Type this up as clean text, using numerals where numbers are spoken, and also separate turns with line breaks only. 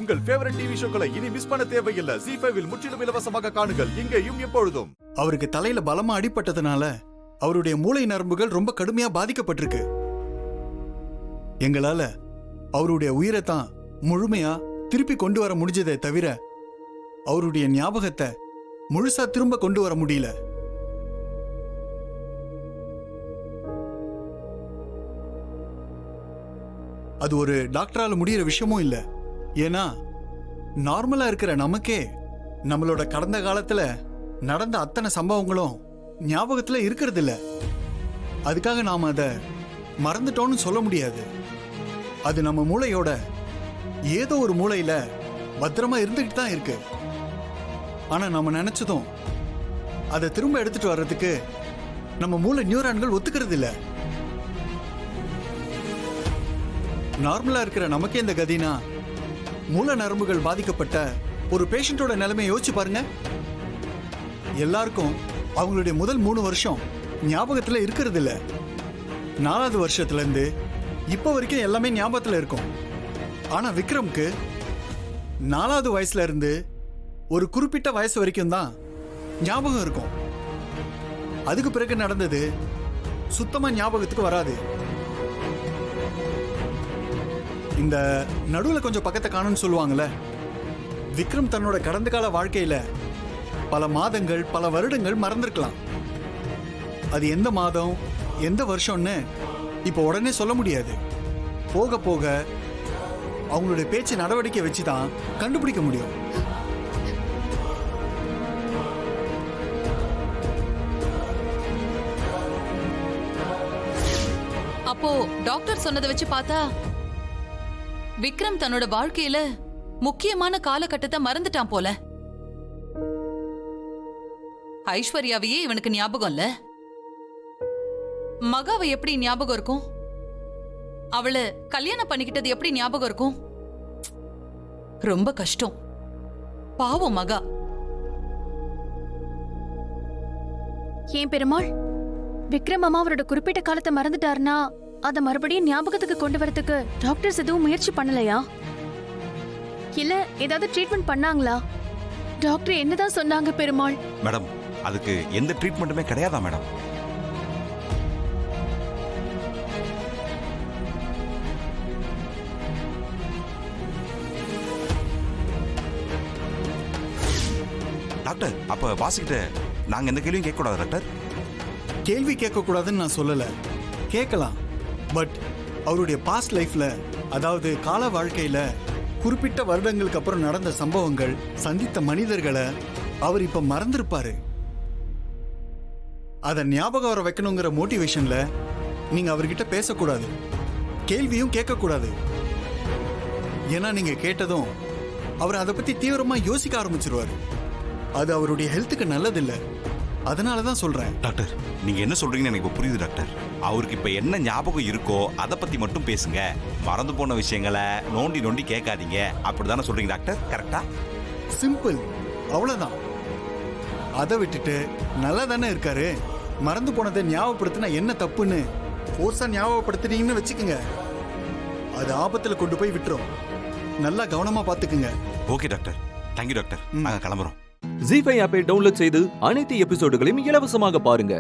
உங்கள் favourite TV ஷோக்களை இனி miss பண்ண தேவையில்லை. ZEE5 இல் முற்றிலும் இலவசமாக காணுங்கள், இங்கேயும் எப்பொழுதும்.
அவருக்கு தலையில பலமா அடிபட்டதுனால அவருடைய மூளை நரம்புகள் ரொம்ப கடுமையா பாதிக்கப்பட்டிருக்கு. எங்களால அவருடைய உயிரை தான் முழுமையா திருப்பி கொண்டு வர முடிஞ்சதே தவிர அவருடைய ஞாபகத்தை முழுசா திரும்ப கொண்டு வர முடியல. அது ஒரு டாக்டரால முடியிற விஷயமும் இல்ல. ஏன்னா நார்மலா இருக்கிற நமக்கே நம்மளோட கடந்த காலத்துல நடந்த அத்தனை சம்பவங்களும் ஞாபகத்துல இருக்கிறது இல்ல. அதுக்காக நாம அதை மறந்துட்டோம்னு சொல்ல முடியாது. அது நம்ம மூளையோட ஏதோ ஒரு மூளையில பத்திரமா இருந்துகிட்டு தான் இருக்கு. ஆனா நம்ம நினைச்சதும் அதை திரும்ப எடுத்துட்டு வர்றதுக்கு நம்ம மூளை நியூரான்கள் ஒத்துக்கிறது இல்ல. நார்மலா இருக்கிற நமக்கே இந்த கதினா மூல நரம்புகள் பாதிக்கப்பட்ட ஒரு பேஷண்டோட நிலைமையை யோசிச்சு பாருங்க. எல்லாருக்கும் அவங்களுடைய முதல் 3 வருஷம் ஞாபகத்துல இருக்கிறது இல்ல. 4வது வருஷத்துல இருந்து இப்ப வரைக்கும் எல்லாமே ஞாபகத்துல இருக்கும். ஆனா விக்ரம்க்கு 4வது வயசுல இருந்து ஒரு குறிப்பிட்ட வயசு வரைக்கும் தான் ஞாபகம் இருக்கும். அதுக்கு பிறகு நடந்தது சுத்தமா ஞாபகத்துக்கு வராது. இந்த நடுவுல கொஞ்சம் பக்கத்தை காணும்னு சொல்லுவாங்கல்ல. விக்ரம் தன்னோட கடந்த கால வாழ்க்கையில பல மாதங்கள் பல வருடங்கள் மறந்திருக்கலாம். அது எந்த மாதம் எந்த வருஷம்னு இப்ப உடனே சொல்ல முடியாது. போக போக அவங்களுடைய பேச்சு நடவடிக்கை வச்சுதான் கண்டுபிடிக்க முடியும்.
அப்போ டாக்டர் சொன்னதை வச்சு பார்த்தா விக்ரம் தன்னோட வாழ்க்கையில முக்கியமான காலகட்டத்தை மறந்துட்டான் போல. ஐஸ்வர்யாவையே இவனுக்கு ஞாபகம் இல்ல. மகாவை எப்படி ஞாபகம் இருக்கும்? அவளை கல்யாணம் பண்ணிக்கிட்டது எப்படி ஞாபகம் இருக்கும்? ரொம்ப கஷ்டம். பாவம் மகா.
ஏன் பெருமாள், விக்ரம் அம்மா அவரோட குறிப்பிட்ட காலத்தை மறந்துட்டாருன்னா அத மறுபடியும் ஞாபகத்துக்கு கொண்டு வரதுக்கு டாக்டர்ஸ் எதுவும் முயற்சி பண்ணலையா? இல்ல ஏதாவது ட்ரீட்மெண்ட் பண்ணாங்களா? டாக்டர் என்னதான் சொன்னாங்க பெருமாள்?
மேடம், அதுக்கு எந்த ட்ரீட்மெண்ட்டுமே கிடையாதா மேடம்? டாக்டர், அப்ப வாசிக்கிட்ட நாங்க எந்த கேள்வியும் கேட்க கூடாது டாக்டர்?
கேள்வி கேட்க கூடாதுன்னு நான் சொல்லல, கேட்கலாம். பட் அவருடைய பாஸ்ட் லைஃப்ல, அதாவது கால வாழ்க்கையில குறிப்பிட்ட வருடங்களுக்கு அப்புறம் நடந்த சம்பவங்கள், சந்தித்த மனிதர்களை அவர் இப்ப மறந்திருப்பாரு. அதை ஞாபகம் வர வைக்கணுங்கிற மோட்டிவேஷன்ல நீங்க அவர்கிட்ட பேசக்கூடாது, கேள்வியும் கேட்கக்கூடாது. ஏன்னா நீங்க கேட்டதும் அவர் அதை பத்தி தீவிரமா யோசிக்க ஆரம்பிச்சிருவாரு. அது அவருடைய ஹெல்த்துக்கு நல்லதில்லை. அதனாலதான் சொல்றேன்.
டாக்டர், நீங்க என்ன சொல்றீங்கன்னு எனக்கு புரியுது டாக்டர். அவருக்கு இப்ப என்ன ஞாபகம் இருக்கோ அதை பத்தி மட்டும் பேசுங்க. மறந்து போன விஷயங்களை நோண்டி நோண்டி கேட்காதீங்க. அப்படிதானே சொல்றீங்க டாக்டர்? கரெக்டா?
சிம்பிள், அவ்வளவுதான். அதை விட்டுட்டு நல்லா தானே இருக்காரு, மறந்து போனதை ஞாபகப்படுத்தினா என்ன தப்புன்னு ஃபோர்ஸா ஞாபகப்படுத்தினீங்கன்னு வச்சுக்கோங்க, அது ஆபத்துல கொண்டு போய் விட்டுரும். நல்லா கவனமா பாத்துக்குங்க.
Okay doctor, thank you doctor. நாங்க கிளம்புறோம்.
ZEE5 ஆப்பை டவுன்லோட் செய்து அனைத்து எபிசோடுகளையும் இலவசமாக பாருங்க.